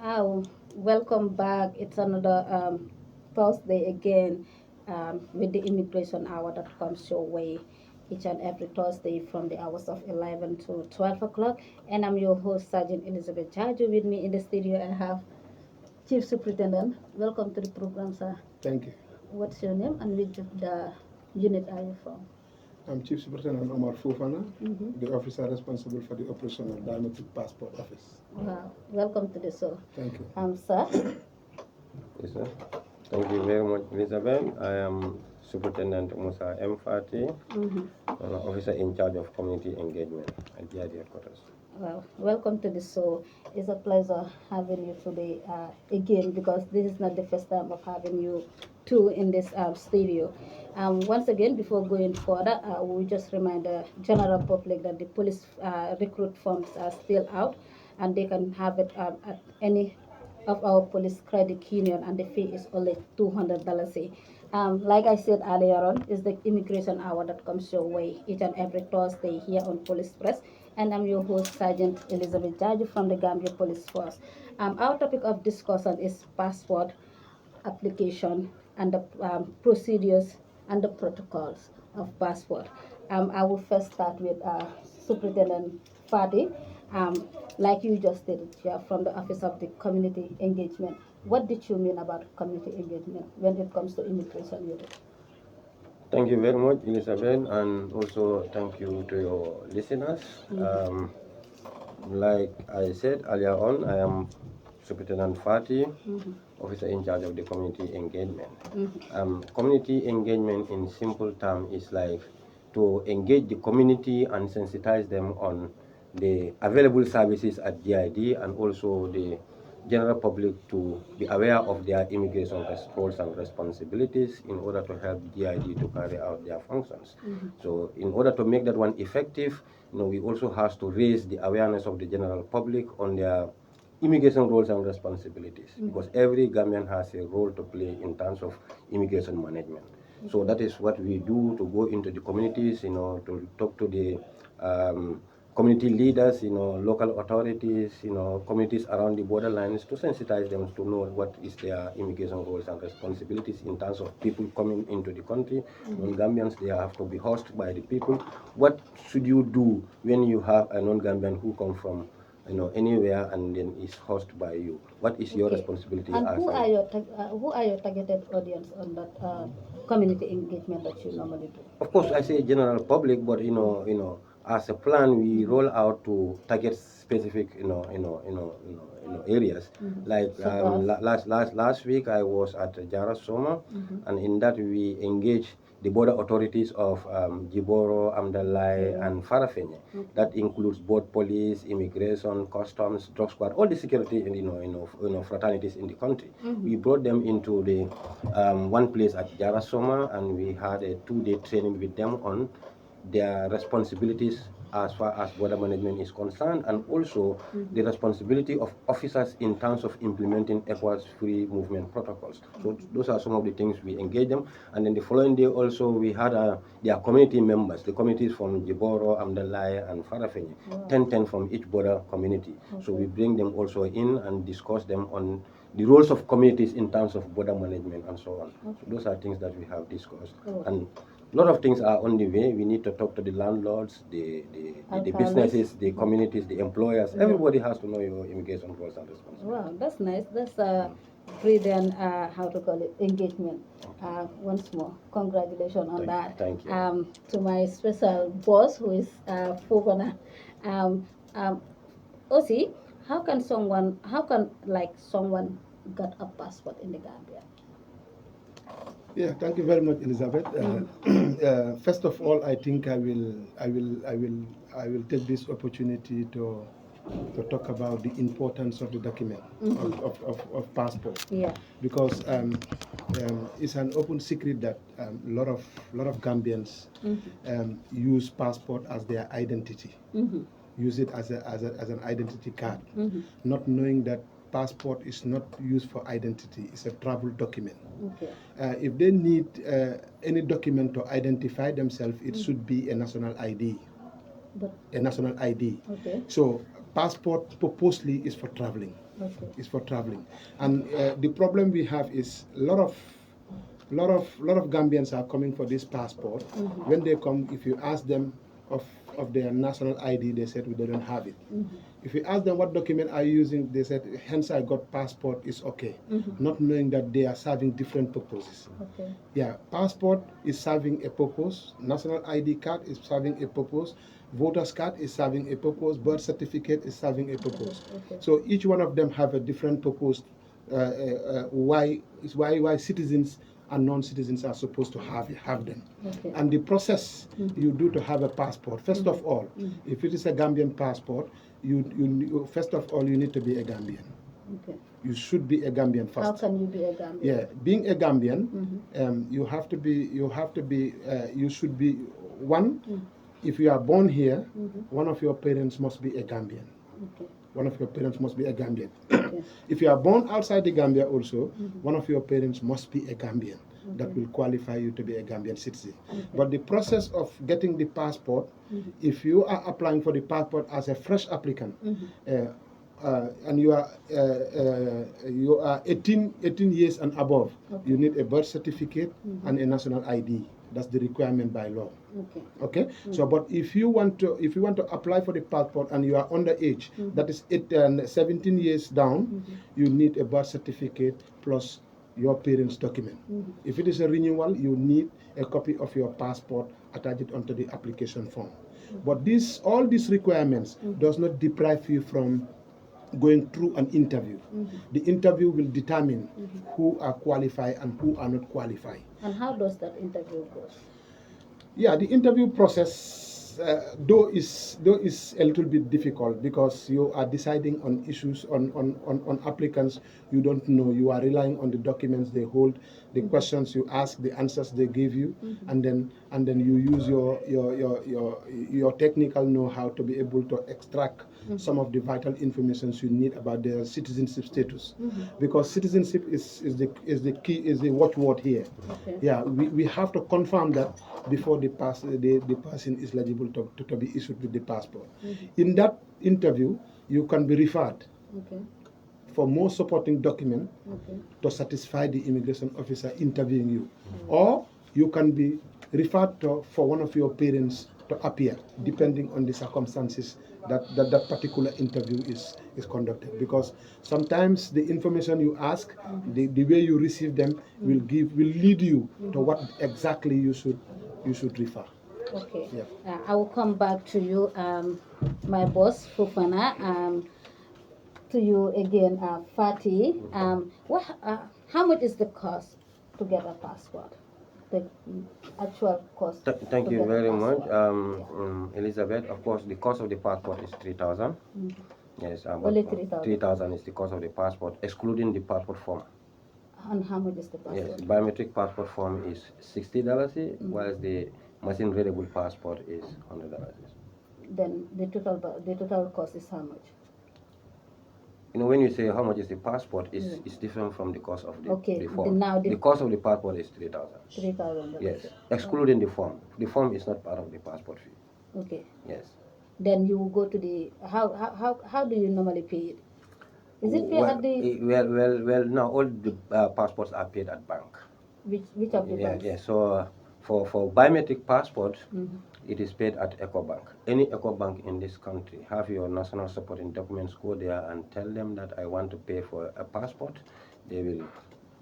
Oh, welcome back. It's another Thursday again with the Immigration Hour that comes your way each and every Thursday from the hours of 11 to 12 o'clock. And I'm your host, Sergeant Elizabeth Jaju. With me in the studio, I have Chief Superintendent. Welcome to the program, sir. Thank you. What's your name and which of the unit are you from? I'm Chief Superintendent Omar Fofana, Mm-hmm. the officer responsible for the operational biometric passport office. Wow, welcome to the show. Thank you. Sir. Yes, sir. Thank you very much, Elizabeth. I am Superintendent Musa M. Fati, Mm-hmm. officer in charge of community engagement at GID headquarters. Well, welcome to the show. It's a pleasure having you today again because this is not the first time of having you two in this studio. Once again, before going further, we just remind the general public that the police recruit forms are still out and they can have it at any of our police credit union, and the fee is only $200. Like I said earlier on, is the immigration hour that comes your way each and every Thursday here on Police Press. And I'm your host, Sergeant Elizabeth Jaju from the Gambia Police Force. Our topic of discussion is passport application and the procedures and the protocols of passport. I will first start with Superintendent Fadi. Like you just did, you are from the Office of the Community Engagement. What did you mean about community engagement when it comes to immigration unit? Thank you very much, Elizabeth, and also thank you to your listeners. Like I said earlier on, I am Superintendent Fati, officer in charge of the community engagement. Community engagement in simple terms is like to engage the community and sensitize them on the available services at GID and also the general public to be aware of their immigration roles and responsibilities in order to help GID to carry out their functions. So in order to make that one effective, we also have to raise the awareness of the general public on their immigration roles and responsibilities because every Gambian has a role to play in terms of immigration management. So that is what we do to go into the communities, to talk to the community leaders, local authorities, communities around the borderlines to sensitize them to know what is their immigration roles and responsibilities in terms of people coming into the country. Non-Gambians, they have to be hosted by the people. What should you do when you have a non-Gambian who come from anywhere and then is hosted by you? What is your responsibility? And who are your targeted audience on that community engagement that you normally do? Of course, I say general public, but as a plan, we roll out to target specific, areas. Like last week, I was at Jara Soma, and in that we engage the border authorities of Jiboro, Amdalai, and Farafenye. That includes both police, immigration, customs, drug squad, all the security and fraternities in the country. We brought them into the one place at Jara Soma, and we had a 2-day training with them on their responsibilities as far as border management is concerned, and also the responsibility of officers in terms of implementing ECOWAS free movement protocols. So those are some of the things we engage them. And then the following day also we had their community members, the communities from Jiboro, Amdalai, and Farafenye, 10 from each border community. So we bring them also in and discuss them on the roles of communities in terms of border management and so on. So those are things that we have discussed. And a lot of things are on the way. We need to talk to the landlords, the businesses, the communities, the employers. Everybody has to know your immigration roles and responsibilities. Wow, that's nice. That's a brilliant, how to call it, engagement. Once more, congratulations on that. Thank you. To my special boss, who is Fofana. Osi, how can someone get a passport in the Gambia? Yeah, thank you very much, Elizabeth. First of all, I think I will take this opportunity to talk about the importance of the document of passport. Yeah. Because it's an open secret that a lot of Gambians use passport as their identity. Use it as an identity card, not knowing that passport is not used for identity. It's a travel document. Okay. If they need any document to identify themselves, it should be a national ID. But A national ID. okay. So passport purposely is for traveling. Okay. It's for traveling. And the problem we have is a lot of Gambians are coming for this passport. When they come, if you ask them of their national ID, they said they don't have it. If you ask them what document are you using, they said hence I got passport is okay, not knowing that they are serving different purposes. Okay. Yeah, passport is serving a purpose, national ID card is serving a purpose, voter's card is serving a purpose, birth certificate is serving a purpose. Okay. So each one of them have a different purpose. Why citizens and non-citizens are supposed to have them. Okay. And the process you do to have a passport, first of all, if it is a Gambian passport, you first of all you need to be a Gambian. Okay. You should be a Gambian first. How can you be a Gambian? Yeah, being a Gambian, you should be one. If you are born here, one of your parents must be a Gambian. Okay. One of your parents must be a Gambian. Okay. If you are born outside the Gambia also, one of your parents must be a Gambian. That will qualify you to be a Gambian citizen. But the process of getting the passport, if you are applying for the passport as a fresh applicant, and you are 18 years and above, you need a birth certificate and a national ID. That's the requirement by law. Okay. So, but if you want to apply for the passport and you are underage, that is 17 years down, you need a birth certificate plus your parents' document. If it is a renewal, you need a copy of your passport attached onto the application form. But all these requirements does not deprive you from going through an interview. The interview will determine who are qualified and who are not qualified. And how does that interview go? Yeah, the interview process, though is a little bit difficult because you are deciding on issues on applicants you don't know. You are relying on the documents they hold, the questions you ask, the answers they give you, and then you use your technical know-how to be able to extract some of the vital information you need about their citizenship status, because citizenship is the key, is the watchword here. Okay. Yeah, we have to confirm that before the person is eligible to be issued with the passport. In that interview, you can be referred for more supporting document to satisfy the immigration officer interviewing you, or you can be referred to for one of your parents to appear, depending on the circumstances that particular interview is conducted. Because sometimes the information you ask, the way you receive them will lead you to what exactly you should refer. Okay. Yeah. I will come back to you, my boss, Fufana. To you again, Fatih. How much is the cost to get a passport? The actual cost. Thank to you get a very much, passport. Elizabeth. Of course, the cost of the passport is 3,000. Yes, Only 3,000. 3,000 is the cost of the passport, excluding the passport form. And how much is the passport? Yes, biometric passport form is $60, whilst the machine-readable passport is $100. Then the total cost is how much? You know, when you say how much is the passport, it's different from the cost of the form. The cost of the passport is 3,000. 3,000. Yes, excluding the form. The form is not part of the passport fee. Okay. Yes. Then you go to the how do you normally pay it? Is it paid at the well? Now all the passports are paid at bank. which of the banks? Yeah. So for biometric passport, it is paid at EcoBank. Any EcoBank in this country, have your national supporting documents, go there and tell them that I want to pay for a passport. They will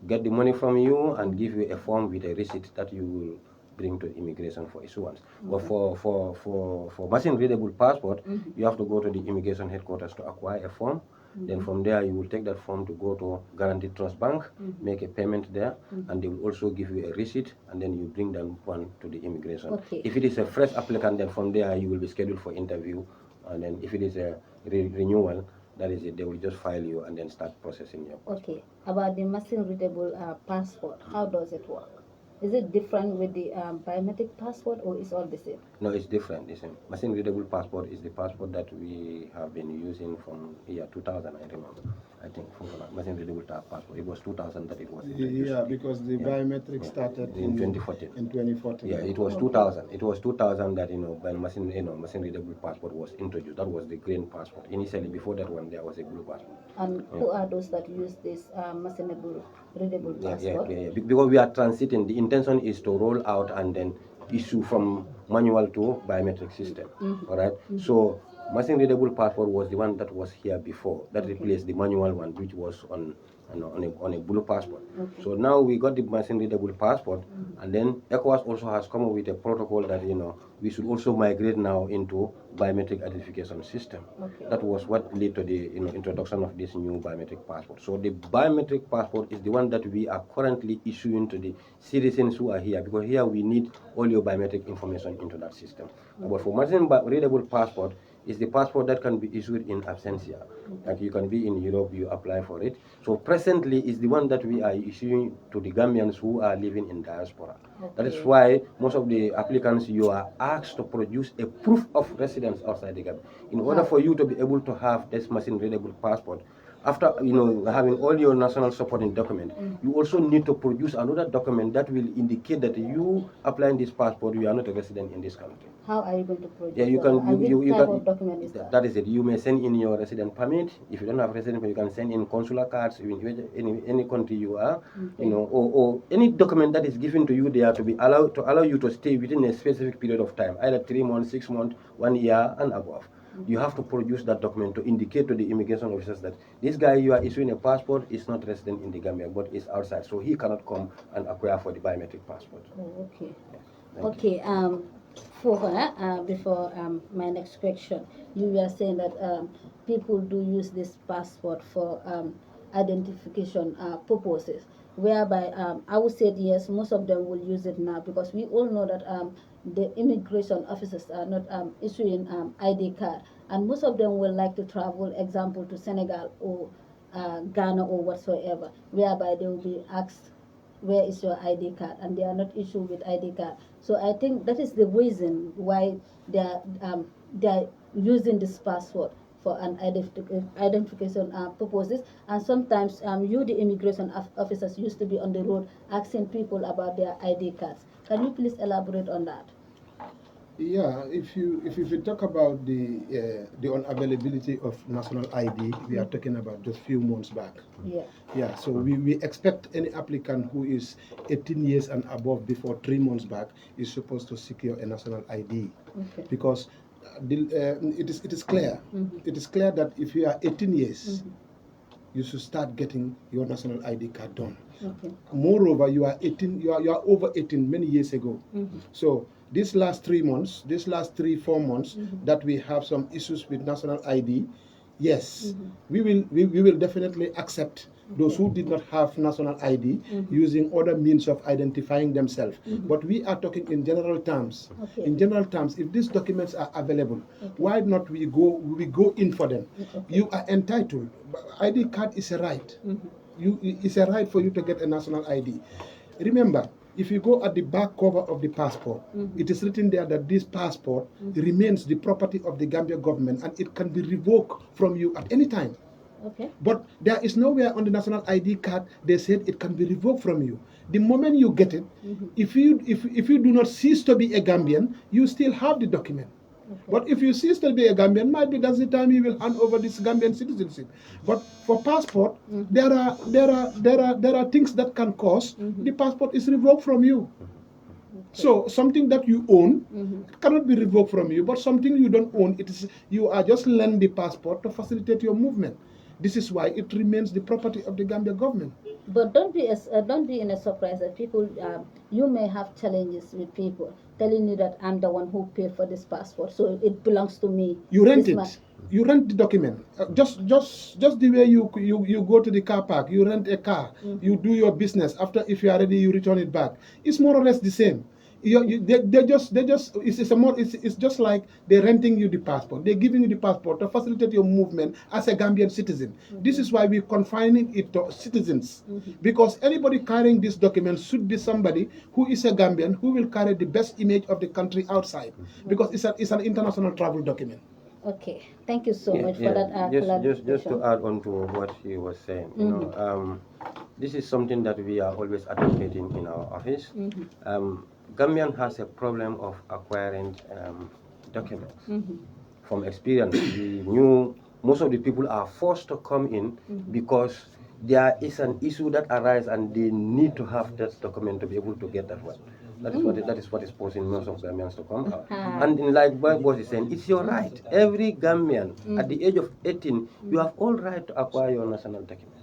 get the money from you and give you a form with a receipt that you will bring to immigration for issuance. But for machine readable passport, you have to go to the immigration headquarters to acquire a form. Then from there, you will take that form to go to Guaranteed Trust Bank, make a payment there, and they will also give you a receipt, and then you bring that one to the immigration. Okay. If it is a fresh applicant, then from there, you will be scheduled for interview, and then if it is a renewal, that is it. They will just file you and then start processing your passport. Okay. About the machine readable passport, how does it work? Is it different with the biometric passport, or is all the same? No, it's different. It's a machine readable passport is the passport that we have been using from year 2000, I remember. I think for machine readable passport. It was 2000 that it was introduced. Yeah, because the biometric started in 2014. In 2014. Yeah, it was 2000. It was 2000 that when machine readable passport was introduced. That was the green passport. Initially, before that one, there was a blue passport. And who are those that use this machine readable passport? Because we are transiting. The intention is to roll out and then issue from manual to biometric system. All right. So machine readable passport was the one that was here before that replaced the manual one, which was on a blue passport. So now we got the machine readable passport, and then ECOWAS also has come up with a protocol that we should also migrate now into biometric identification system. That was what led to the introduction of this new biometric passport. So the biometric passport is the one that we are currently issuing to the citizens who are here, because here we need all your biometric information into that system. But for machine readable passport, is the passport that can be issued in absentia. Like you can be in Europe, you apply for it. So presently is the one that we are issuing to the Gambians who are living in diaspora. That is why most of the applicants, you are asked to produce a proof of residence outside the Gambia. In order for you to be able to have this machine readable passport, after having all your national supporting document, you also need to produce another document that will indicate that you applying this passport, you are not a resident in this country. How are you going to produce? Yeah, you can. Which type of document is that? That is it. You may send in your resident permit. If you don't have resident permit, you can send in consular cards in any country you are. Or any document that is given to you there to allow you to stay within a specific period of time, either 3 months, 6 months, 1 year, and above. You have to produce that document to indicate to the immigration officers that this guy you are issuing a passport is not resident in the Gambia, but is outside, so he cannot come and acquire for the biometric passport. Oh, okay. Yeah. Okay. Before my next question, you were saying that people do use this passport for identification purposes, whereby I would say yes, most of them will use it now, because we all know that the immigration officers are not issuing ID card, and most of them will like to travel, example, to Senegal or Ghana or whatsoever, whereby they will be asked, where is your ID card, and they are not issued with ID card. So I think that is the reason why they are using this passport for an identification purposes. And sometimes the immigration officers used to be on the road asking people about their ID cards. Can you please elaborate on that? Yeah, if you talk about the unavailability of national ID, we are talking about just few months back. Yeah. Yeah, so we expect any applicant who is 18 years and above before 3 months back is supposed to secure a national ID. Okay. Because it is clear. It is clear that if you are 18 years, you should start getting your national ID card done. Okay. Moreover, you are 18. You are over 18 many years ago. So these last 3 months, these last 3-4 months, that we have some issues with national ID, yes, we will definitely accept those who did not have national ID using other means of identifying themselves. But we are talking in general terms. Okay. In general terms, if these documents are available, why not we go in for them? Okay. You are entitled. ID card is a right. It's a right for you to get a national ID. Remember, if you go at the back cover of the passport, it is written there that this passport remains the property of the Gambia government, and it can be revoked from you at any time. Okay. But there is nowhere on the national ID card they said it can be revoked from you. The moment you get it, if you do not cease to be a Gambian, you still have the document. Okay. But if you cease to be a Gambian, maybe that's the time you will hand over this Gambian citizenship. But for passport, there are things that can cause the passport is revoked from you. Okay. So something that you own cannot be revoked from you, but something you don't own, you are just lend the passport to facilitate your movement. This is why it remains the property of the Gambia government. But don't be in a surprise that people, you may have challenges with people telling you that I'm the one who paid for this passport, so it belongs to me. You rent it. You rent the document. Just the way you go to the car park, you rent a car, you do your business. After, if you are ready, you return it back. It's more or less the same. it's just like they're renting you the passport. They're giving you the passport to facilitate your movement as a Gambian citizen. This is why we're confining it to citizens, because anybody carrying this document should be somebody who is a Gambian, who will carry the best image of the country outside, because it's an international travel document. Okay, thank you so much for that just to add on to what he was saying, this is something that we are always advocating in our office. Gambian has a problem of acquiring documents. From experience, we knew most of the people are forced to come in because there is an issue that arises and they need to have that document to be able to get that one. That is what is posing most of Gambians to come out. And like what boss is saying, it's your right. Every Gambian at the age of 18, you have all right to acquire your national document.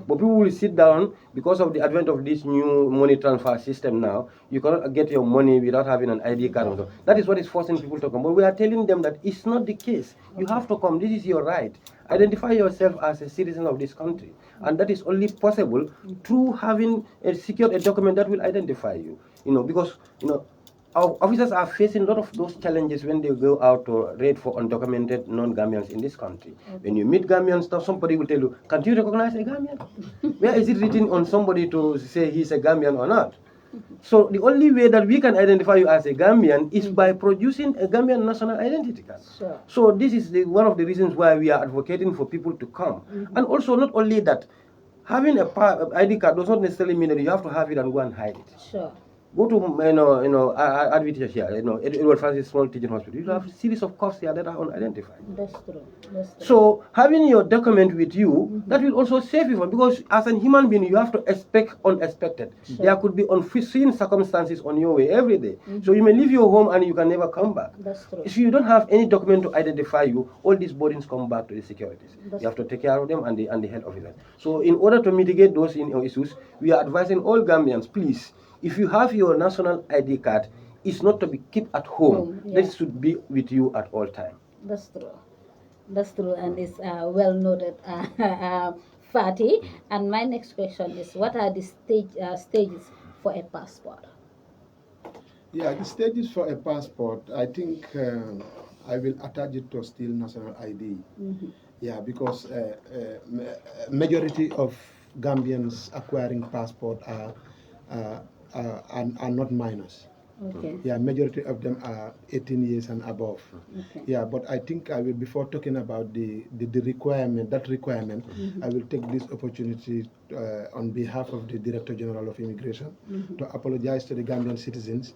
But people will sit down because of the advent of this new money transfer system now. You cannot get your money without having an ID card. So that is what is forcing people to come. But we are telling them that it's not the case. You have to come. This is your right. Identify yourself as a citizen of this country. And that is only possible through having secured a document that will identify you. Because our officers are facing a lot of those challenges when they go out to raid for undocumented non-Gambians in this country. When you meet Gambians, somebody will tell you, "Can't you recognize a Gambian?" Where is it written on somebody to say he's a Gambian or not? So the only way that we can identify you as a Gambian is by producing a Gambian national identity card. Sure. So this is one of the reasons why we are advocating for people to come. And also, not only that, having a ID card does not necessarily mean that you have to have it and go and hide it. Sure. Go to Adventist here, Edward Francis Small Teaching Hospital. You have a series of course here that are unidentified. That's true. So having your document with you, that will also save you from, because as a human being you have to expect unexpected. There could be unforeseen circumstances on your way every day. So you may leave your home and you can never come back. That's true. If you don't have any document to identify you, all these burdens come back to the securities. You have to take care of them and the health officers. So in order to mitigate those issues, we are advising all Gambians, please, if you have your national ID card, it's not to be kept at home. That should be with you at all times. That's true. That's true, and it's well noted, Fatih. And my next question is, what are the stages for a passport? Yeah, the stages for a passport, I think I will attach it to still national ID. Yeah, because majority of Gambians acquiring passport are not minors. Okay. Yeah, majority of them are 18 years and above. Okay. Yeah, but I think I will, before talking about the requirement, I will take this opportunity on behalf of the Director General of Immigration to apologize to the Gambian citizens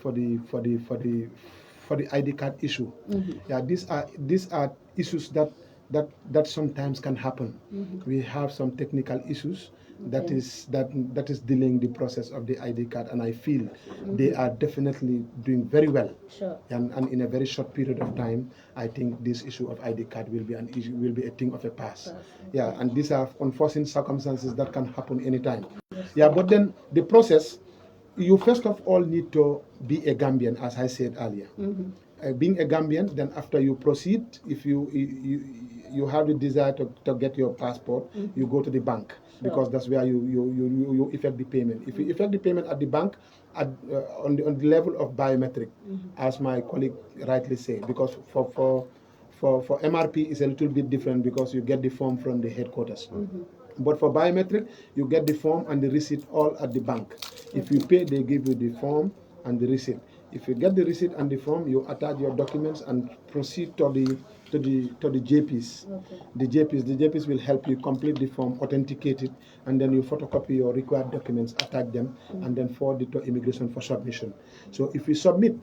for the ID card issue. Yeah, these are issues that sometimes can happen. We have some technical issues that is delaying the process of the ID card, and I feel they are definitely doing very well. Sure. And in a very short period of time, I think this issue of ID card will be a thing of the past. Yeah, and these are unforeseen circumstances that can happen anytime. Yeah, but then the process, you first of all need to be a Gambian, as I said earlier. Being a Gambian, then after you proceed, if you have the desire to get your passport, you go to the bank, because that's where you effect the payment. If you effect the payment at the bank, on the level of biometric, as my colleague rightly said, because for MRP is a little bit different, because you get the form from the headquarters. But for biometric, you get the form and the receipt all at the bank. If you pay, they give you the form and the receipt. If you get the receipt and the form, you attach your documents and proceed to the JPs. Okay. The JPs will help you complete the form, authenticate it, and then you photocopy your required documents, attach them, and then forward it to immigration for submission. So if you submit,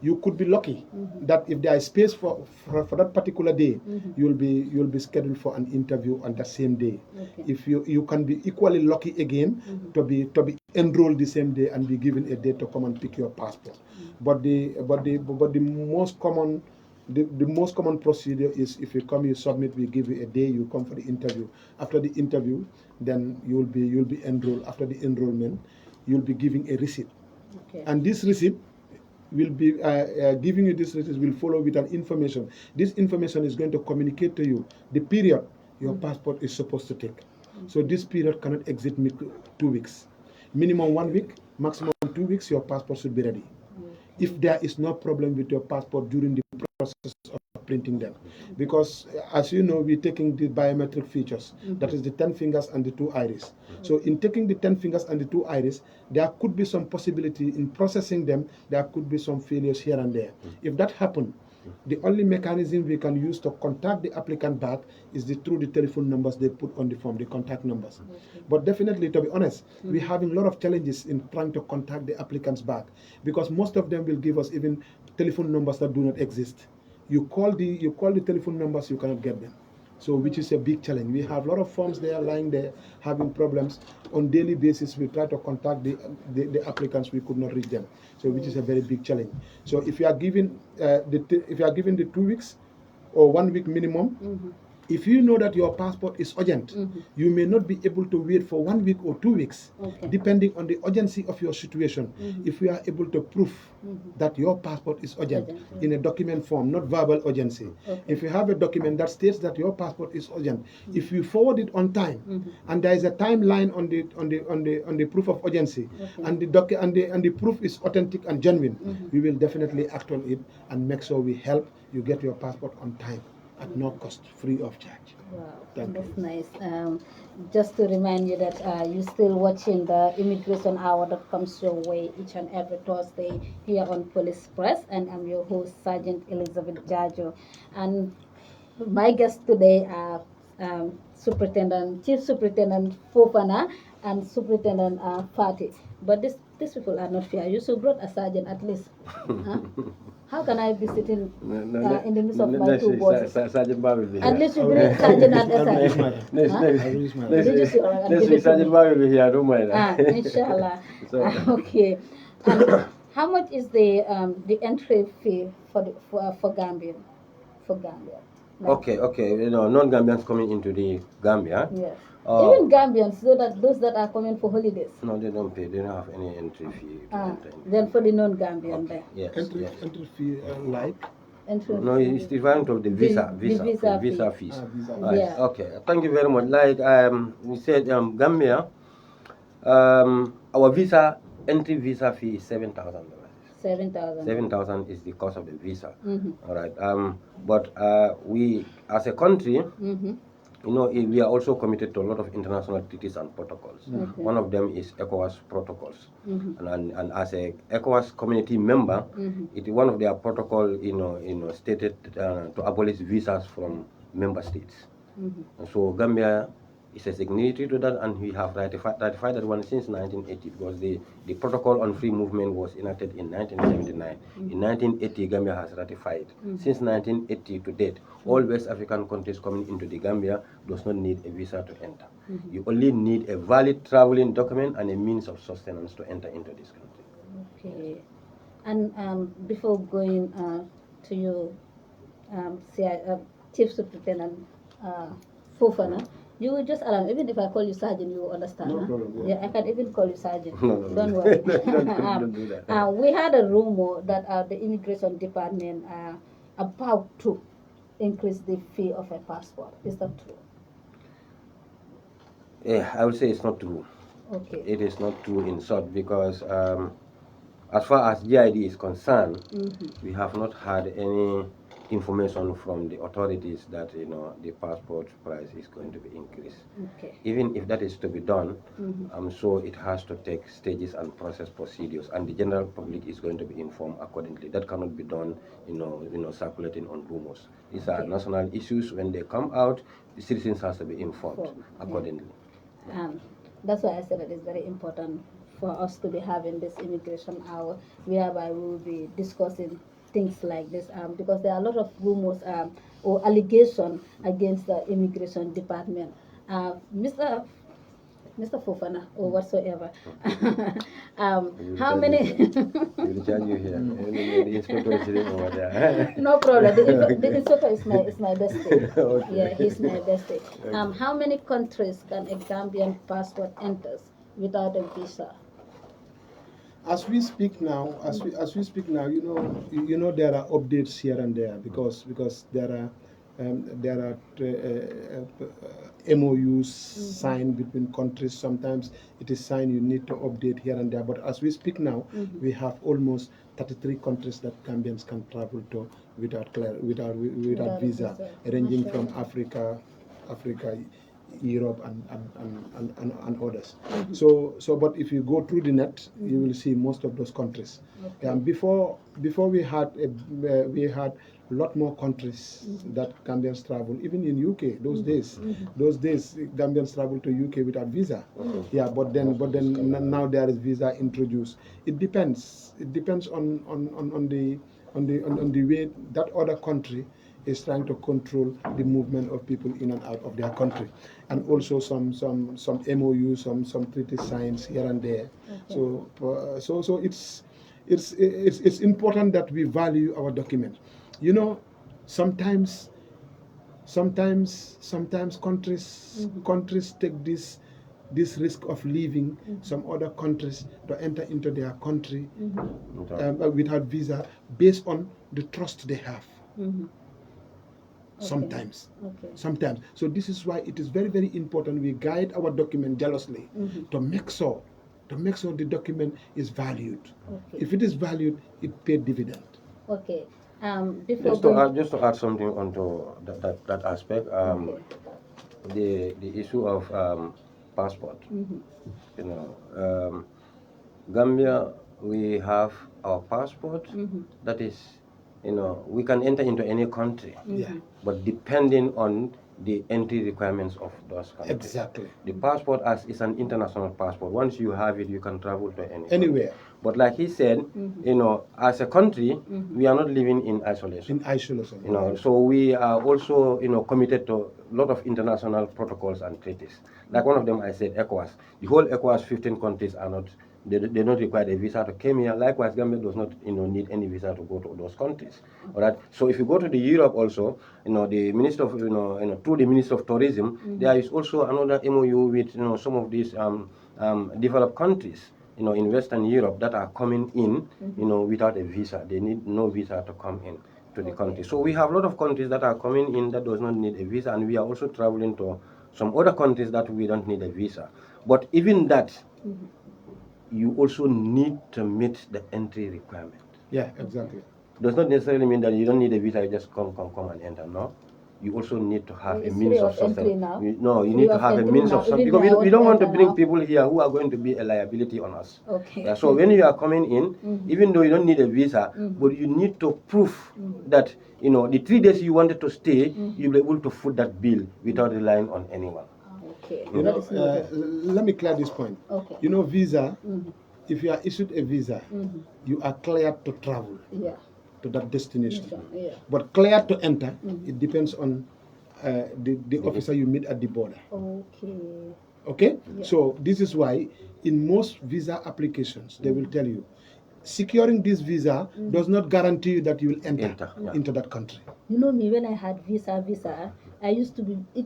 you could be lucky that if there is space for that particular day, you'll be scheduled for an interview on the same day. Okay. If you can be equally lucky again to be enrolled the same day and be given a day to come and pick your passport. But the most common procedure is, if you come, you submit, we give you a day, you come for the interview. After the interview, then you'll be enrolled. After the enrollment, you'll be giving a receipt. Okay. And this receipt will be giving you this receipt will follow with an information. This information is going to communicate to you the period your passport is supposed to take. So this period cannot exceed 2 weeks. Minimum 1 week, maximum 2 weeks, your passport should be ready. If there is no problem with your passport during the process of printing them. Because as you know, we're taking the biometric features, that is the 10 fingers and the 2 iris. So in taking the 10 fingers and the 2 iris, there could be some possibility in processing them, there could be some failures here and there. If that happened, the only mechanism we can use to contact the applicant back is through the telephone numbers they put on the form, the contact numbers. But definitely, to be honest, we're having a lot of challenges in trying to contact the applicants back, because most of them will give us even telephone numbers that do not exist. You call the telephone numbers, you cannot get them. So which is a big challenge. We have a lot of forms there lying there having problems. On daily basis, we try to contact the applicants, we could not reach them. So which is a very big challenge. So if you are given the 2 weeks or 1 week minimum, if you know that your passport is urgent, you may not be able to wait for 1 week or 2 weeks, depending on the urgency of your situation. If you are able to prove that your passport is urgent in a document form, not verbal urgency. If you have a document that states that your passport is urgent, if you forward it on time, and there is a timeline on the proof of urgency, and the proof is authentic and genuine, we will definitely act on it and make sure we help you get your passport on time at no cost, free of charge. Wow, that's nice. Just to remind you that you're still watching the Immigration Hour that comes your way each and every Thursday here on Police Press, and I'm your host, Sergeant Elizabeth Jajo. And my guests today are Chief Superintendent Fofana and Superintendent Fatih. But these people are not fair. You should brought a sergeant at least. Huh? How can I be sitting in the midst of my two bosses? Sergeant Bar will be here. At least you bring sergeant and SI. Next week, Sergeant Bar will be here. Don't mind that. Inshallah. Okay. How much is the entry fee for Gambia? For Gambia. Okay. You know, non-Gambians coming into the Gambia. Yes. Even Gambians, so that those that are coming for holidays. No, they don't pay. They don't have any entry fee. Then for the non-Gambian there. Yes. Entry fee like? No, it's the variant of the visa fees. Yeah. Okay. Thank you very much. Like we said, Gambia, our entry visa fee is $7,000. 7,000. 7,000 is the cost of the visa. All right. But we, as a country, you know, we are also committed to a lot of international treaties and protocols. One of them is ECOWAS protocols, and as a ECOWAS community member, it is one of their protocol, stated to abolish visas from member states. And so Gambia is a signatory to that, and we have ratified that one since 1980, because the protocol on free movement was enacted in 1979. In 1980, Gambia has ratified. Since 1980 to date, all West African countries coming into the Gambia does not need a visa to enter. You only need a valid traveling document and a means of sustenance to enter into this country. Okay. And before going to you, Chief Superintendent Fofana, you will just allow, even if I call you Sergeant, you will understand. No problem. Yeah, I can even call you Sergeant. No. Don't worry. Don't do that. We had a rumor that the Immigration Department are about to increase the fee of a passport. Is that true? Yeah, I would say it's not true. Okay. It is not true in short, because as far as GID is concerned, we have not had any information from the authorities that the passport price is going to be increased. Okay. Even if that is to be done, I'm sure it has to take stages and process procedures, and the general public is going to be informed accordingly. That cannot be done, circulating on rumors. These are national issues. When they come out, the citizens has to be informed accordingly. That's why I said it is very important for us to be having this Immigration Hour, whereby we will be discussing things like this, because there are a lot of rumors or allegations against the Immigration Department. Mr. Fofana or whatsoever. How many? We'll charge you here. The inspector is sitting over there. No problem. The inspector is my bestie. Okay. Yeah, he's my bestie. How many countries can a Gambian passport enter without a visa? As we speak now, you know there are updates here and there, because there are MOUs signed between countries. Sometimes it is signed, you need to update here and there. But as we speak now, we have almost 33 countries that Gambians can travel to without visa, ranging from Africa, Europe, and others. But if you go through the net, you will see most of those countries. Before we had a lot more countries that Gambians travel. Even in UK, those days, Gambians travel to UK without visa. Yeah, but then now there is visa introduced. It depends. It depends on the way that other country is trying to control the movement of people in and out of their country, and also some MOU, some treaty signs here and there. So it's important that we value our document. You know, sometimes countries take this risk of leaving some other countries to enter into their country without visa based on the trust they have. Sometimes. So this is why it is very, very important we guide our document jealously to make sure the document is valued. If it is valued, it paid dividend. Okay. Just to add something onto that aspect, the issue of passport. You know, Gambia, we have our passport. That is, you know, we can enter into any country, but depending on the entry requirements of those countries. Exactly. The passport is an international passport. Once you have it, you can travel to anywhere. But like he said, you know, as a country, we are not living in isolation. You know, so we are also, you know, committed to a lot of international protocols and treaties. Like one of them, I said, ECOWAS. The whole ECOWAS 15 countries are not. They don't require a visa to come here. Likewise, Gambia does not, you know, need any visa to go to those countries. All right. So if you go to the Europe also, you know, the Minister of, through the Minister of Tourism, there is also another MOU with, you know, some of these developed countries, you know, in Western Europe that are coming in, you know, without a visa. They need no visa to come in to the country. So we have a lot of countries that are coming in that does not need a visa, and we are also traveling to some other countries that we don't need a visa. But even that, you also need to meet the entry requirement. Yeah, exactly. Does not necessarily mean that you don't need a visa, you just come and enter. No. You also need to have a means of sustenance. You need to have a means of sustenance, because we don't want to bring people here who are going to be a liability on us. Okay. So when you are coming in, even though you don't need a visa, but you need to prove that, you know, the 3 days you wanted to stay, you'll be able to foot that bill without relying on anyone. Okay. You know, let me clear this point. Okay. You know, visa, if you are issued a visa, you are cleared to travel to that destination. But cleared to enter, it depends on the officer you meet at the border. Okay? Yeah. So this is why in most visa applications, they will tell you, securing this visa does not guarantee you that you will enter into that country. You know me, when I had visa, I used to be, it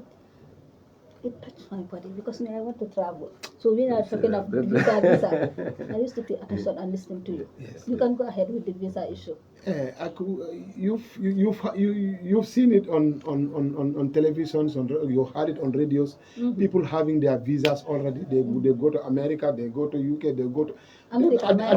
touched my body because I want to travel. So when I was talking of visa, I used to pay attention and listen to you. Yes, you can go ahead with the visa issue. You've seen it on televisions, you heard it on radios. People having their visas already. They go to America, they go to UK, they go to at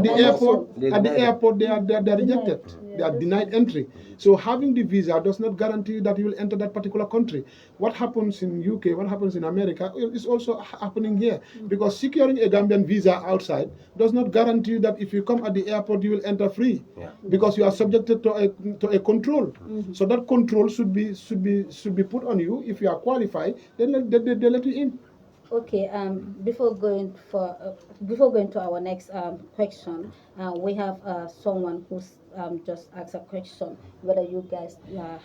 the airport. At the airport, they are rejected. They are denied entry. So having the visa does not guarantee that you will enter that particular country. What happens in UK, what happens in America is also happening here. Because securing a Gambian visa outside does not guarantee that if you come at the airport you will enter free. Because you are subjected to a control. So that control should be put on you. If you are qualified, then they let you in. Okay. Before going to our next question, we have someone who's just asked a question whether you guys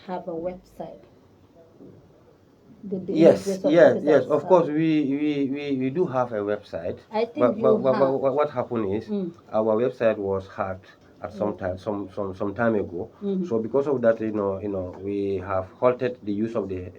have a website. Yes. Of course, we do have a website. I think but what happened is our website was hacked at some time ago. So because of that, we have halted the use of the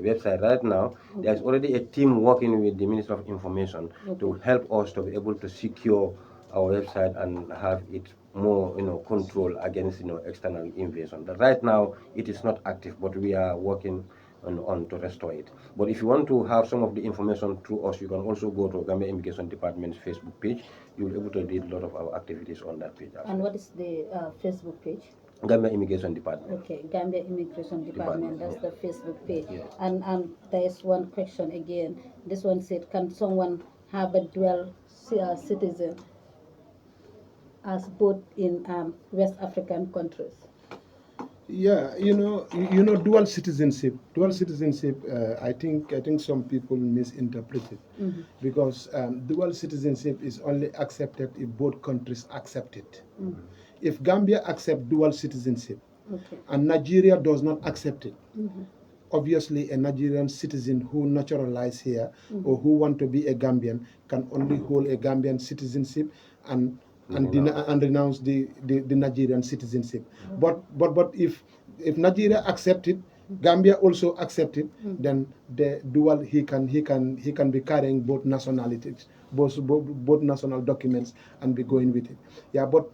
website right now. There's already a team working with the Minister of Information to help us to be able to secure our website and have it more control against external invasion. But right now it is not active, but we are working on to restore it. But if you want to have some of the information through us, you can also go to Gambia Immigration Department's Facebook page. You will be able to read a lot of our activities on that page. And what is the Facebook page? Gambia Immigration Department. Okay, Gambia Immigration Department. That's yeah. the Facebook page. Yes. And there is one question again. This one said, can someone have a dual citizen as both in West African countries? Yeah, dual citizenship. Dual citizenship. I think some people misinterpret it because dual citizenship is only accepted if both countries accept it. If Gambia accepts dual citizenship and Nigeria does not accept it, obviously a Nigerian citizen who naturalized here or who want to be a Gambian can only hold a Gambian citizenship and renounce the Nigerian citizenship. But if Nigeria accept it, Gambia also accept it, then the dual he can be carrying both nationalities, both national documents and be going with it. Yeah, but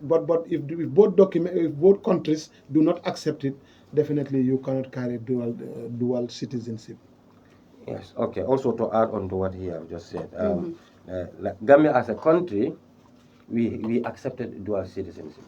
if both countries do not accept it, definitely you cannot carry dual citizenship. Yes. Okay. Also to add on to what he have just said, like Gambia as a country, we accepted dual citizenship.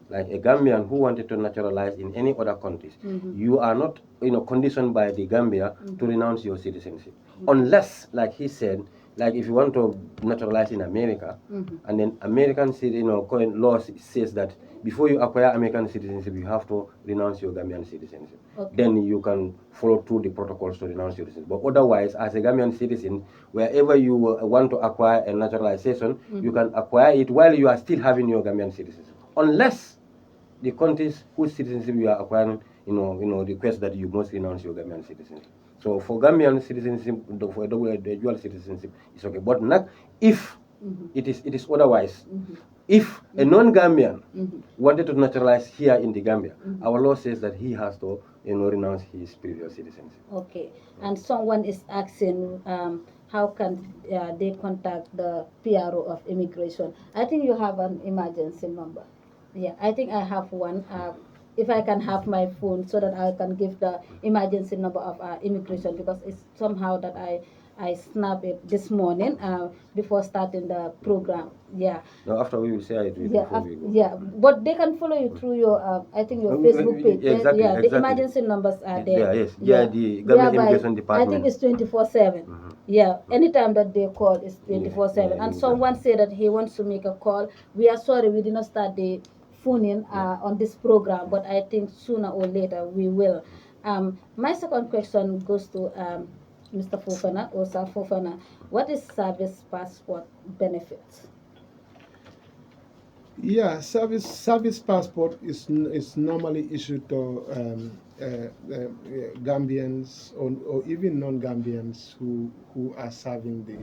Like a Gambian who wanted to naturalize in any other countries, you are not conditioned by the Gambia to renounce your citizenship, unless, like he said, like if you want to naturalize in America, and then American current law says that before you acquire American citizenship, you have to renounce your Gambian citizenship. Then you can follow through the protocols to renounce your citizenship. But otherwise, as a Gambian citizen, wherever you want to acquire a naturalization, you can acquire it while you are still having your Gambian citizenship, unless the countries whose citizenship you are acquiring, request that you must renounce your Gambian citizenship. So for Gambian citizenship, for a dual citizenship, it's okay. But not if it is otherwise. If a non-Gambian wanted to naturalize here in the Gambia, our law says that he has to renounce his previous citizenship. Okay. And someone is asking, how can they contact the PRO of immigration? I think you have an emergency number. Yeah, I think I have one. If I can have my phone so that I can give the emergency number of immigration, because it's somehow that I snapped it this morning before starting the program. Yeah. Now after we will say it. Yeah, but they can follow you through your I think your Facebook page. Exactly, yeah, exactly. The emergency numbers are there. Yes. Yeah, the Gambia Immigration Department. I think it's 24/7. Yeah, anytime that they call is 24/7. And someone said that he wants to make a call. We are sorry we did not start the phoning on this program, but I think sooner or later we will. My second question goes to Mr. Fofana, Osa Fofana. What is service passport benefits? Yeah, service passport is normally issued to Gambians or even non-Gambians who are serving the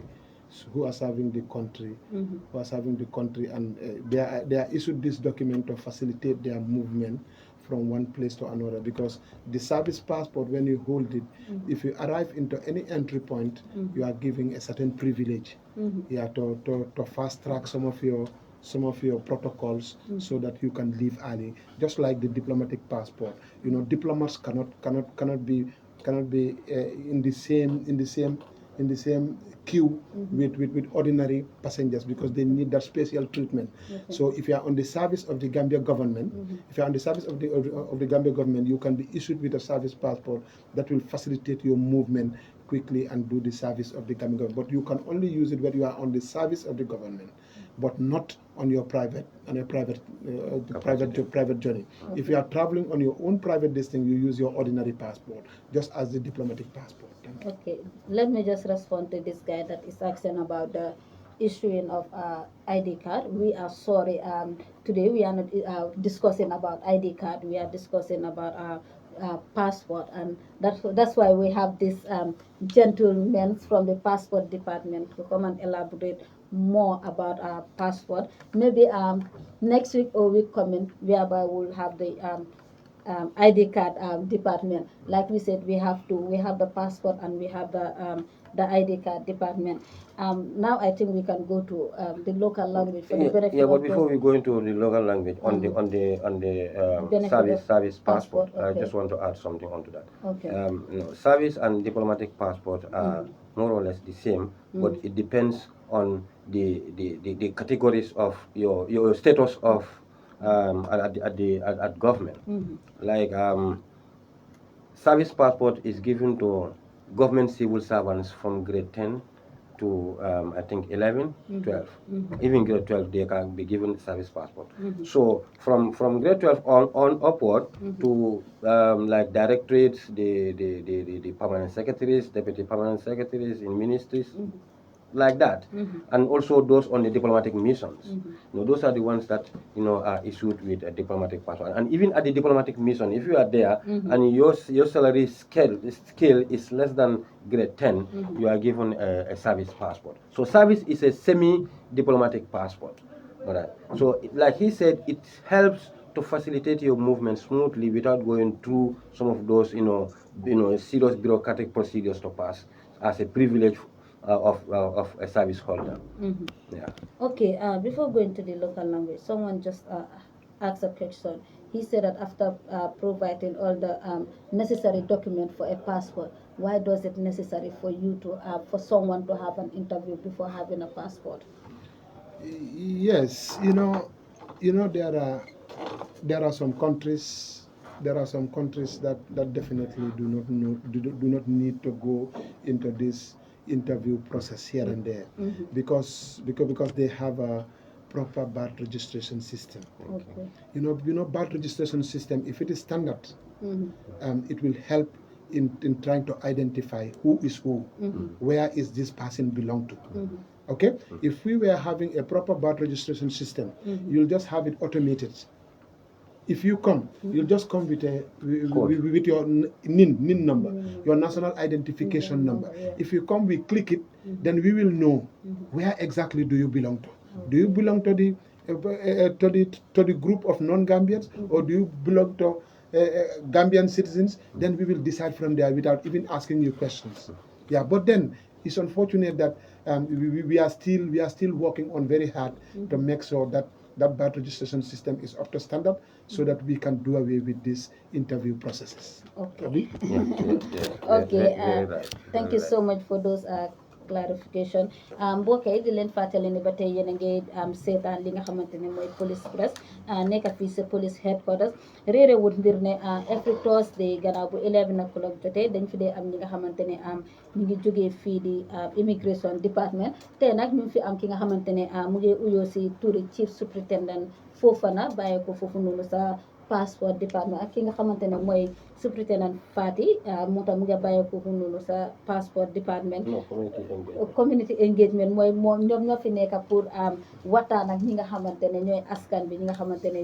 country, and they are issued this document to facilitate their movement from one place to another, because the service passport, when you hold it, if you arrive into any entry point, you are giving a certain privilege. To fast track some of your protocols so that you can leave early, just like the diplomatic passport. Diplomats cannot be in the same queue with ordinary passengers, because they need that special treatment. So if you are on the service of the Gambia government, you can be issued with a service passport that will facilitate your movement quickly and do the service of the Gambia government. But you can only use it when you are on the service of the government, but not on your private journey. If you are traveling on your own private distance, you use your ordinary passport, just as the diplomatic passport. Okay, let me just respond to this guy that is asking about the issuing of ID card. We are sorry. Today we are not discussing about ID card. We are discussing about passport, and that's why we have this gentlemen from the passport department to come and elaborate more about our passport. Maybe next week or week coming, whereby we'll have the ID card department. Like we said, we have the passport and we have the ID card department. Now I think we can go to the local language for the benefit yeah, but of before those. we go into the local language, on the Benefit of service passport, passport, I okay. just want to add something onto that. Okay. Service and diplomatic passport are more or less the same, but it depends on the categories of your status of at government. Like service passport is given to government civil servants from grade 10 to I think 11, 12. Even grade 12 they can be given service passport. So from grade 12 on upward to like directorates, the permanent secretaries, deputy permanent secretaries in ministries, like that, and also those on the diplomatic missions. Those are the ones that are issued with a diplomatic passport. And even at the diplomatic mission, if you are there and your salary scale is less than grade 10, you are given a service passport. So service is a semi-diplomatic passport. All right. So like he said, it helps to facilitate your movement smoothly without going through some of those serious bureaucratic procedures to pass as a privilege of a service holder. Yeah. Okay, before going to the local language, someone just asked a question. He said that after providing all the necessary document for a passport, why does it necessary for you to for someone to have an interview before having a passport? Yes, there are some countries. There are some countries that definitely do not need to go into this interview process here and there because they have a proper birth registration system. Okay. Birth registration system, if it is standard, it will help in trying to identify who is who, where is this person belong to. Okay, if we were having a proper birth registration system, you'll just have it automated. If you come, you'll just come with your NIN number, your national identification number. If you come, we click it, then we will know where exactly do you belong to. Do you belong to the group of non-Gambians, or do you belong to Gambian citizens? Then we will decide from there without even asking you questions. Yeah, but then it's unfortunate that we are still working on very hard to make sure that birth registration system is up to standard, so that we can do away with these interview processes. Okay. Okay. Right. Thank you so much for those clarification. mbokk yi di leen fàttali ne ba tey yéen a ngi seetaan li nga xamante ne mooy police press nekk fii sa police headquarters réeré wut mbir ne every Thursday gannaaw bu 11 o'clock jotee dañ fi dee am ñi nga xamante ne ñu ngi jógee fii di immigration department tey nag ñu fi am ki nga xamante ne mu ngi uyoo si turi chief superintendent Fofana bàyyi ko foofu noonu sa passport department ak ki nga xamante ne mooy superintendent Fati moo tax mu nga bàyyi ko foofu noonu sa passport department. Community engagement mooy ñoom ñoo fi nekk pour waxtaan ak ñi nga xamante ne ñooy askan bi ñi nga xamante ne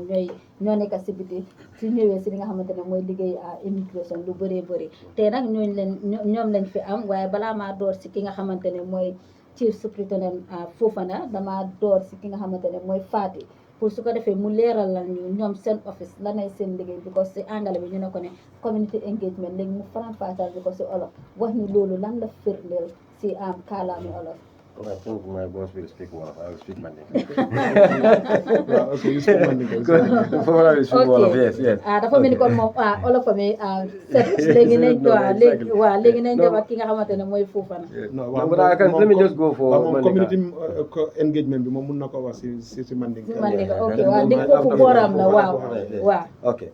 ñoo nekk si biti su ñëwee si li nga xamante ne mooy liggéey immigration lu bëree bëri te nag ñoom lañ fi am waaye balaa maa door si ki nga xamante ne mooy chief superintendent Fofana damaa door si ki nga xamante ne mooy Fati pour su ko defee mu leeral la ñu ñoom seen office lanay seen liggéey because si angale bi ñu ne ko ne community engagement léegi mu faram-fàcceel bi ko si olof wax ni loolu lan la firndeel si kaalaami olof. I think my boss will speak Wolof. I will speak Mandinka. Okay, you speak Mandinka. Yes. dafa mel ni kon moom olof mi léegi nañ léegi nañ dem ak ki nga xamante ne mooy Fofana. No, let me just go for Mandinka. Community engagement bi moom mun na ko wax si Mandinka. Mandinka ok waaw dégg foofu booram la waaw. Okay.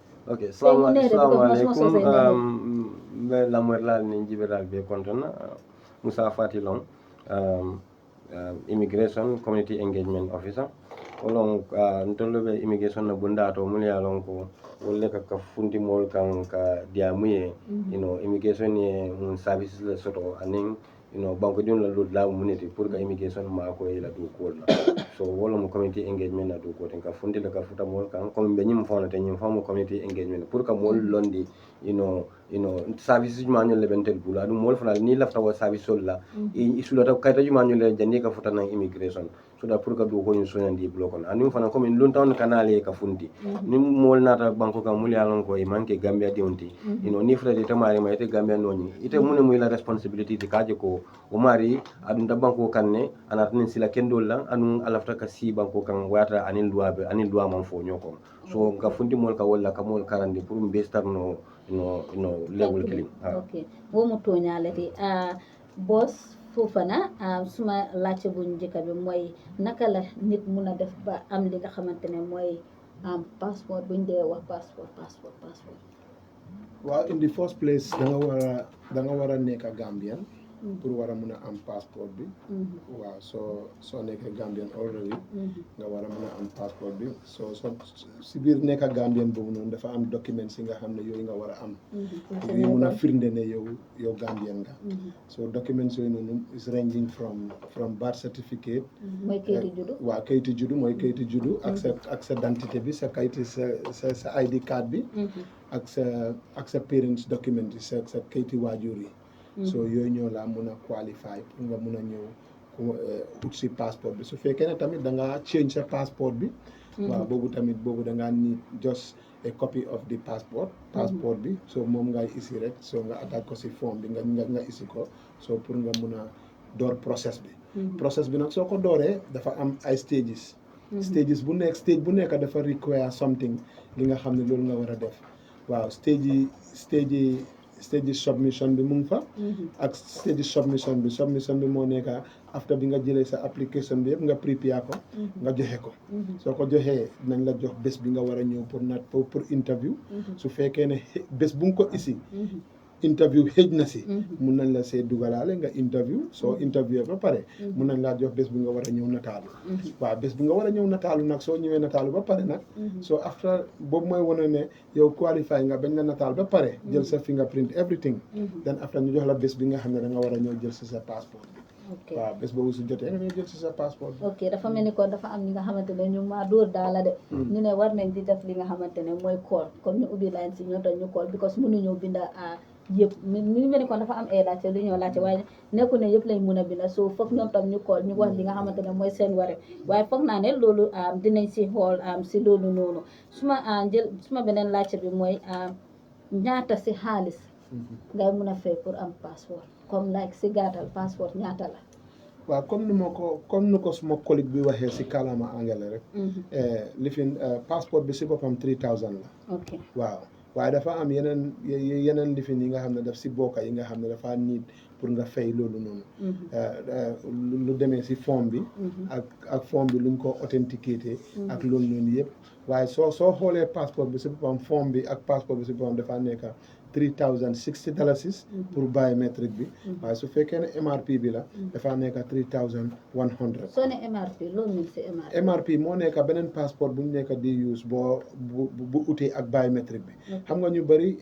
Assalamualaikum. Lamuerlal ni jiberal be kontona Musa Fatilong. Immigration Community Engagement Officer. Olong ntolobe immigration na bunda to muli along ko wolle ka fundi mol kan ka diamuye immigration ye mun services le soto aning banko dun la lud la muniti pour ka immigration ma ko ila du ko la so wolo mo community engagement na du ko ten ka fundi la ka futa mol kan ko be nyim fona te nyim famo community engagement pour ka mol londi services manual le bentel bula du mol fana ni lafta wa service sol la isulata kayta ju manual le jandi ka futa na immigration so da pour ka do ko soñandi block on anu fana comme lon tawn kanale ka funti ni mol nata banko kam mul yalon ko e manke Gambia de onti ni frade tamari ma ite Gambia noni ite mun muy la responsibility de kaje ko o mari adun da banko kanne anatani sila kendol la anu alafta ka si banko kan wata anil duwa man fo nyoko so ka funti mol ka wala ka mol karandi pour be star no level clean okay wo mo to nyalati boss Fofana suma laajte bu njëkk bi mooy naka la nit mun a def ba am li nga xamante ne mooy passeport buñ dee wax passeport. waaw in the first place da nga war a nekk a Gambian pour war a mun a am passeport bi waaw soo nekkee Gambian already nga war a mun a am passeport bi so si biir nekk a Gambian boobu noonu dafa am documents yi nga xam ne yooyu nga war a am pour mun a firnde ne yow Gambian nga so documents yooyu noonu is ranging from birth certificate mooy kayitu juddu waaw kayitu juddu mooy kayitu juddu ak sa identité bi sa kayiti sa ID card bi ak sa parents document yi sa kayiti waajur yi so yooyu ñoo la mun a qualify pour nga mun a ñëw ut si passeport bi su fekkee ne tamit da nga change sa passeport bi waaw boobu da ngaa need just a copy of the passport bi so moom ngay isi rek so nga attaque ko si form bi nga isi ko so pour nga mun a door process bi nag soo ko dooree dafa am ay stages bu nekk dafa require something li nga xam ne loolu nga war a def waaw stage submission bi mu ngi fa ak stage submission bi moo nekk after bi nga jëlee sa application bi yëpp nga prepare ko nga joxe ko soo ko joxee dinañ la jox bés bi nga war a ñëw pour interview su fekkee ne bés bu nga ko isi interview xëj na si mun nañ la see dugalaale nga interview soo interview ba pare mun nañ laa jox bés bi nga war a ñëw nataalu waaw bés bi nga war a ñëw nataalu nag soo ñëwee nataalu ba pare nag soo after boobu mooy wane ne yow qualify nga bañ la nataal ba pare jël sa fingerprint everything then after ñu jox la bés bi nga xam ne da nga war a ñëw jël si sa passeport bi waaw bés boobu su jotee nga ñëw jël si sa passeport bi ok dafa mel ni kon dafa am ñi nga xamante ne ñu maa dóor daala de ñu ne war nañ di def li nga xamante ne mooy call comme ñu ubbi line si ñoo tax ñu call because mënuñoo binda yëpp mi ngi mel ni kon dafa am ay laajte lu ñoo laajte waaye nekku ne yëpp lañ mun a binda so foog ñoom tam ñu call ñu wax li nga xamante ne mooy seen ware waaye foog naa ne loolu dinañ si xool si loolu noonu suma beneen laajte bi mooy ñaata si xaalis ngay mun a fay pour am passeport comme like si gàttal passeport ñaata la waaw comme ni ko suma collègue bi waxee si kàllaama anglais rek lifin passeport bi si boppam 3000 la ok waaw waaye dafa am yeneen lifin yi nga xam ne daf si bokka yi nga xam ne dafa niit pour nga fay loolu noonu lu demee si forme bi ak forme bi luñ ko authentiqué ak loolu noonu yëpp waaye soo xoolee passeport bi si boppam forme bi ak passeport bi si boppam dafa nekk $3,060 pour biométrique bi waaye su fekkee ne MRP bi la dafa nekk $3,100 soo ne MRP loolu mi si MRP moo nekk beneen passeport bu ñu nekk di use bu utee ak biométrique bi xam nga ñu bëri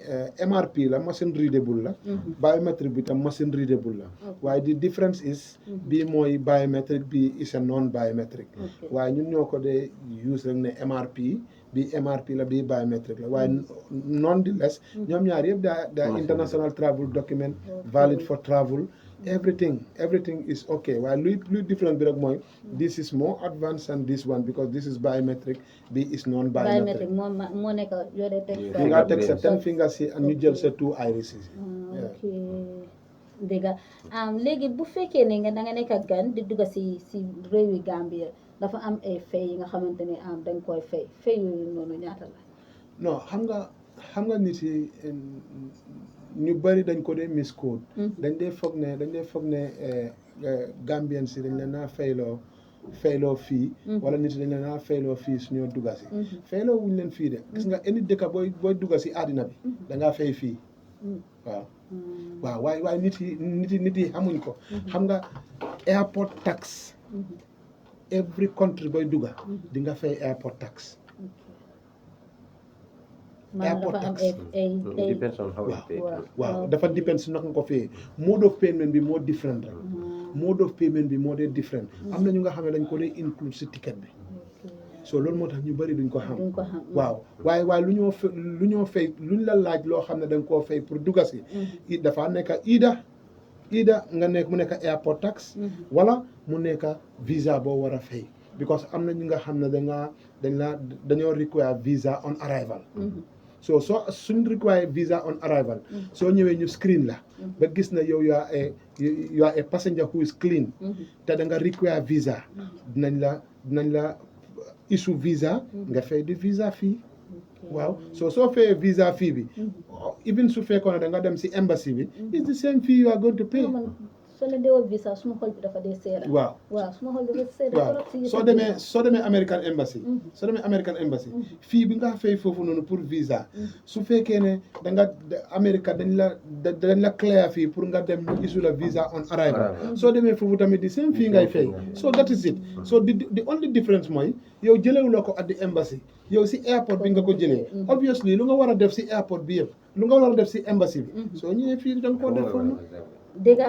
MRP la machine readable la biométrique bi tam machine readable la waaye the difference is bii mooy biométrique bi is a non biométrique waaye ñun ñoo ko dee use rek ne MRP bi MRP la bi biométrique la waaye nonetheless ñoom ñaar yëpp da international travel document valid for travel everything is okay waaye luy difference bi rek mooy this is more advanced than this one because this is biometric bi is non biometric moo nekk yore teg fi nga teg sa 10 fingers yi ak ñu jël sa 2 iris yi ok dégg léegi bu fekkee ne nga da nga nekk ak gan di dugg si réewi Gambia dafa am ay fay yi nga xamante ne dañ koy fay yooyu noonu ñaata la non xam nga nit yi ñu bëri dañ ko dee miscode dañ dee foog ne Gambien si dañ leen naa fayloo fii wala nit dañ leen naa fayloo fii suñoo dugga si fayloo wuñ leen fii de gis nga any dëkka booy dugga si àddina bi dangaa fay fii waaw waaye nit yi xamuñ ko xam nga airport tax every country booy dugga di nga fay airport tax airport tax depends on how it's paid. waaw dafa depend si naka nga ko fayee mode of payment bi moo different rek mode of payment bi moo dee different am na ñu nga xam ne dañ ko dee include si ticket bi so loolu moo tax ñu bëri duñ ko xam waaw waaye lu ñoo fay luñ la laaj loo xam ne dañ koo fay pour dugga si dafa nekk ida ida nga nekk mu nekk airport tax wala mu nekk visa boo war a fay because am na ñi nga xam ne dañoo require visa on arrival so suñ require visa on arrival soo ñëwee ñu screen la ba gis na yow you are a passenger who is clean te da nga require visa dinañ la issue visa nga fay di visa fii waaw soo fayee visa fii bi even su fekkoon ne da nga dem si embassy bi it's the same fee you are going to pay soo leen deewoo visa suma xol bi dafa dee seera waaw suma xol bi dafa seera waaw soo demee American embassy fii bi nga fay foofu noonu pour visa su fekkee ne America dañ la clear fii pour nga dem ñu issue la visa on arrival soo demee foofu tamit di same fii ngay fay so that is it so the only difference mooy yow jëlewuloo ko at the embassy yow si airport bi nga ko jëlee obviously lu nga war a def si airport bi yëpp lu nga war a def si embassy bi soo ñëwee fii da nga koo def foofu dégg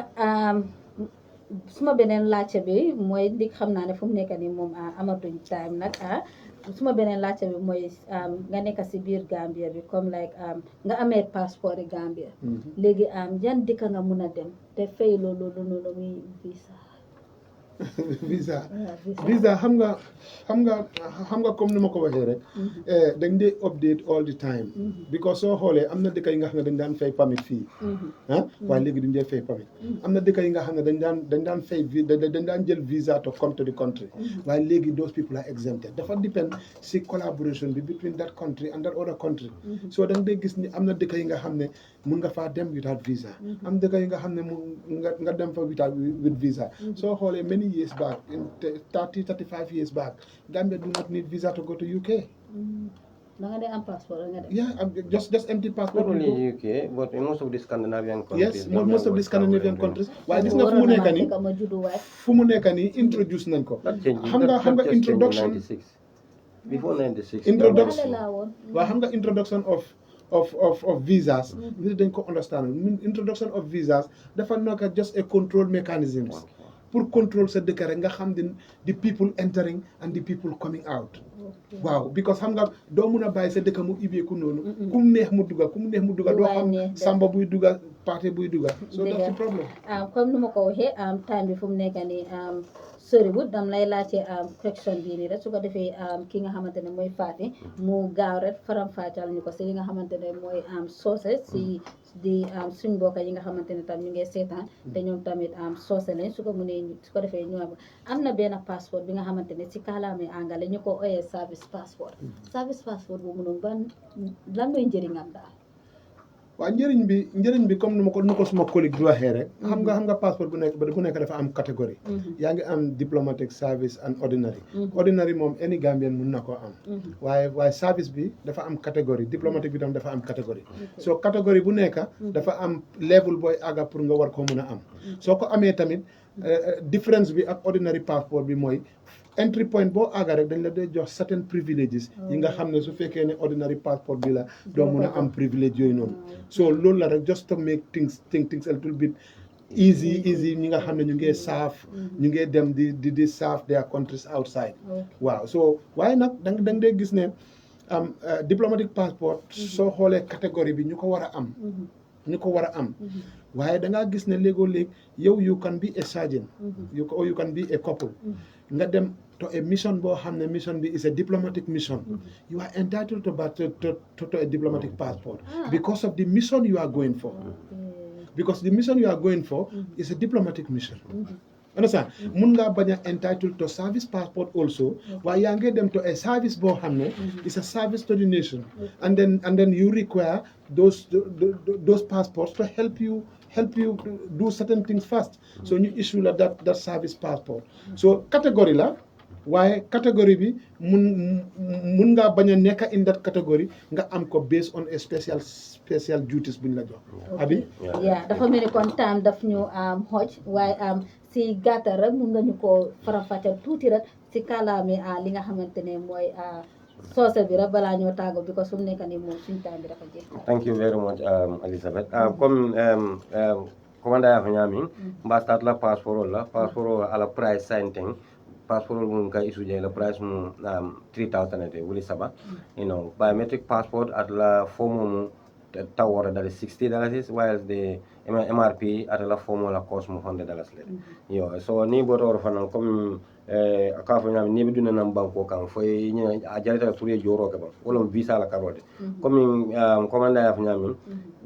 suma beneen laajte bi mooy di xam naa ne fu mu nekk nii moom amatuñ time nag suma beneen laajte bi mooy nga nekk si biir Gambia bi comme like nga amee passeport yi Gambia léegi yan dëkk nga mun a dem te fay loolu noonu muy visa xam nga comme ni ma ko waxee rek dañ dee update all the time because soo xoolee am na dëkk yi nga xam ne dañ daan fay permit fii waaye léegi duñ dee fay permit am na dëkk yi nga xam ne dañ daan fay dañ daan jël visa to come to the country waaye léegi those people are exempted dafa depend si collaboration bi between that country and that other country so dañ dee gis ni am na dëkk yi nga xam ne mun nga faa dem without visa am dëkk yi nga xam ne nga dem fa with visa soo xoolee many years back in 35 years back Gambia do not need visa to go to UK. Passport? Yeah, just empty passport. Not only UK, but in most of the Scandinavian countries. Yes, most of the Scandinavian countries. Why this na fu mu nekk nii introduce nañ ko. Xam nga introduction. Before 96. Introduction. Waaw xam nga introduction of visas. Nit dañ ko understand. Introduction of visas dafa nekk just a control mechanism. Pour control sa dëkk rek nga xam the people entering and the people coming out waaw because xam nga doo mun a bàyyi sa dëkk mu ibbeeku noonu kum neex mu dugga doo xam samba buy dugga parti buy dugga so that's the problem comme nu ma ko waxee time bi fu mu nekk nii soriwut dam lay laajte question bii nii rek su ko defee ki nga xamante ne mooy Faty mu gaaw rek faram-fàcceel ñu ko si li nga xamante ne mooy soose si di suñ mbokk yi nga xamante ne tam ñu ngi seetaan te ñoom tamit soose lañ su ko defee ñu am na benn passeport bi nga xamante ne si kaalaame angale ñu ko oyee service passeport boobu noonu lan mooy njëriñam daal waaw njëriñ bi comme nu ko suma collègue di waxee rek xam nga passeport bu nekk dafa am catégorie yaa ngi am diplomatic service and ordinary moom any Gambian mun na koo am waaye service bi dafa am catégorie diplomatique bi tam dafa am catégorie so catégorie bu nekk dafa am level booy àgga pour nga war koo mun a am soo ko amee tamit différence bi ak ordinary passport bi mooy entry point boo àgga rek dañ la dee jox certain privileges yi nga xam ne su fekkee ne ordinary passport bi la doo mun a am privilege yooyu noonu so loolu la rek just to make things a little bit easy ñi nga xam ne ñu ngee saaf ñu ngee dem di saaf their countries outside waaw so waaye nag da nga dee gis ne diplomatic passport soo xoolee catégorie bi ñu ko war a am waaye da ngaa gis ne léegoo-léeg yow you can be a sergeant you can be a couple nga dem to a mission boo xam ne mission bi is a diplomatic mission you are entitled to a diplomatic passport because of the mission you are going for because the mission you are going for is a diplomatic mission understand mun ngaa bañ a entitled to service passport also waaye yaa ngi dem to a service boo xam ne is a service to the nation and then you require those passports to help you do certain things first so ñu issue la that service passport so catégorie la waaye catégorie bi mun ngaa bañ a nekk in that catégorie nga am ko based on a special duties buñ la jox abi dafa mel ni kon time daf ñu xooj waaye si gàttal rek mun nga ñu ko faram-fàcceel tuuti rek si kàllaame li nga xamante ne mooy soose bi rek balaa ñoo tàggoo bi ko su mu nekk nii moom suñu time bi dafa jeex. Thank you very much Elizabeth comme commanda ya ñaami mba start la passeport ala price signing passport mun ka issue la price mu 3,000 wuli saba biometric passport at la form mu tawara that is $60 while the MRP atala formula cost mo $100 le yo so ni boto fana comme ka fo nyam ni be duna nam banko kan fo ni a jarata pour e joro ka ba wala visa la karode comme commanda ya fo nyam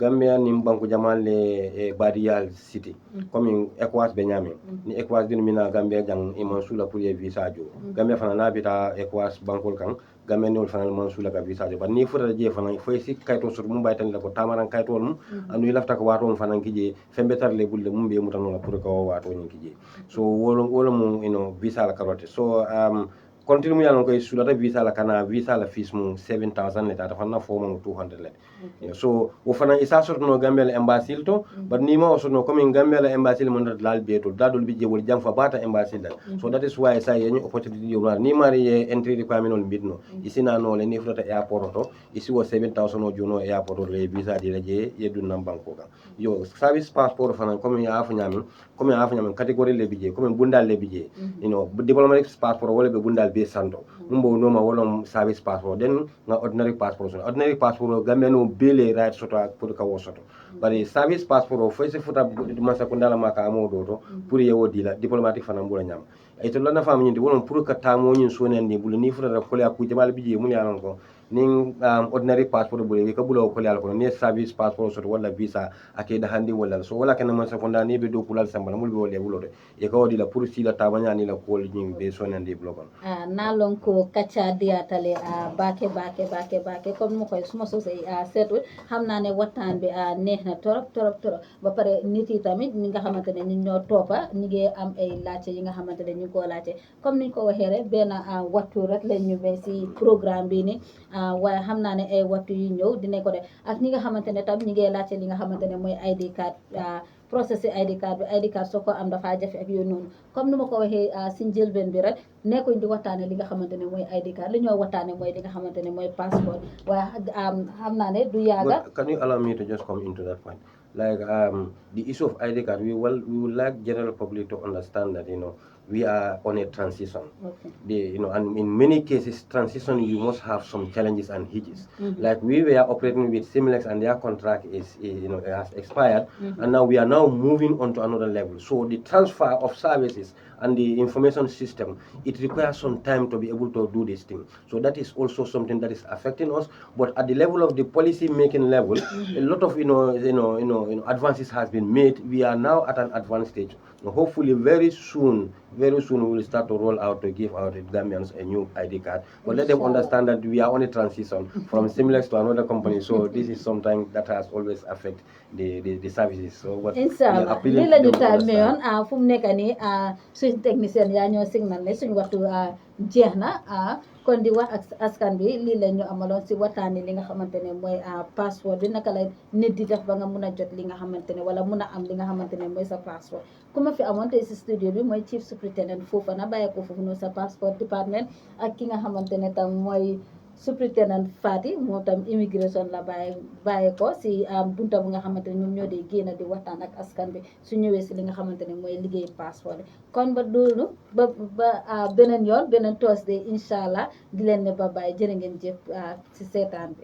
Gambia ni banko jamal le Badial City comme ECOWAS be nyam ni ECOWAS din mina Gambia jang e man sula pour e visa jo Gambia fana na bita ECOWAS banko kan Gambia ni fana man sula ka visa jo ba ni fota je fana fo si kayto sur mum baytan la ko tamaran kayto mum anu lafta ko wato fana kije fembe tar le bulle mum be mutano la pour ko wato ni kije so wolo mu visa la karote so continue mu yalon ko sulata visa la kana visa la fees mu 7,000 le tata fanna fo mu 200 le so wo fana isa sorto no Gambia la embassy to but ni ma sorto comme Gambia la embassy mon dal beto dadol bi je wol jam fa bata embassy la so that is why say any opportunity yo ni mari entry requirement on bidno isina no le ni flota airport to isi wo 7,000 o jono airport le visa di la je yedu nam banko kan yo service passport fana comme ya afu nyami category le bije comme bundal le bije diplomatic passport wala be bundal be santo mumbo no ma wala service passport den na ordinary passport Gambia no bele right soto pour ka wo soto bari service passport fo se futa masa ko ndala maka amodo to pour yewo dila diplomatic fana mbula nyam ay to lana fam nyindi wolon pour ka tamo nyin sonandi bulu ni futa ko le ku jamal bije mun yalan ko nin ordinary passport bule ka bulo ko le ko ni service passport soto wala visa ake da handi wala so wala kana man sekonda ni be do kulal sambala mul be wole bulo de e ka wodi la pour si la tabanya ni la ko nyin be sonandi blogon na lon ko kacha diatale bake comme mo koy suma sosé setu xamna ne waxtaan bi neex na torop ba pare nit yi tamit ñi nga xamantene ñi ñoo topa ñi ngi am ay laacc yi nga xamantene ñu ko laacc comme niñ ko waxé rek ben waxtu rek lañ ñu be ci programme bi ni waaye xamna ne ay waxtu yu ñëw dinañ ko def ak ñi nga xamantene tam ñi ngi laacc li nga xamantene moy ID card process ID card soko am dafa jafe ak yoon noonu comme numa ko waxee si njëlbeen bi rek nekkuñ di waxtaane li nga xamantene mooy ID card li ñoo waxtaane mooy li nga xamantene mooy passeport waaye xam naa ne du yaaga. Can you allow me to just come into that point? Like the issue of ID card, we would like general public to understand that we are on a transition. Okay. And in many cases, transition you must have some challenges and hitches. Like we were operating with Similex and their contract has expired, and now we are moving on to another level. So the transfer of services and the information system, it requires some time to be able to do this thing. So that is also something that is affecting us. But at the level of the policy making level, a lot of advances has been made. We are now at an advanced stage. Hopefully very soon we will start to roll out to give our Gambians a new ID card. But let them understand that we are on a transition from Similex to another company. So this is something that has always affected the services. So what inshallah li lañu tamé yon fu mu nekk ni suñ technicien ya ñoo signal ne suñ waxtu jeexna kon di wax ak askan bi lii la ñu amaloon si waxtaani li nga xamantene mooy passeport bi naka lay nit di def ba nga mun a jot li nga xamantene wala mun a am li nga xamantene mooy sa passeport ku ma fi amoon tey si studio bi mooy chief superintendent Fofana bàyyi ko foofu noonu sa passport department ak ki nga xamantene tam mooy superintendent Fati moo tam immigration la bàyyi ko si bunta bu nga xamantene ñoom ñoo dee génn di waxtaan ak askan bi su ñëwee si li nga xamantene mooy liggéey passeport bi kon ba loolu ba beneen yoon beneen Thursday inshallah di leen ne ba bàyyi jërë ngeen jëf si seetaan bi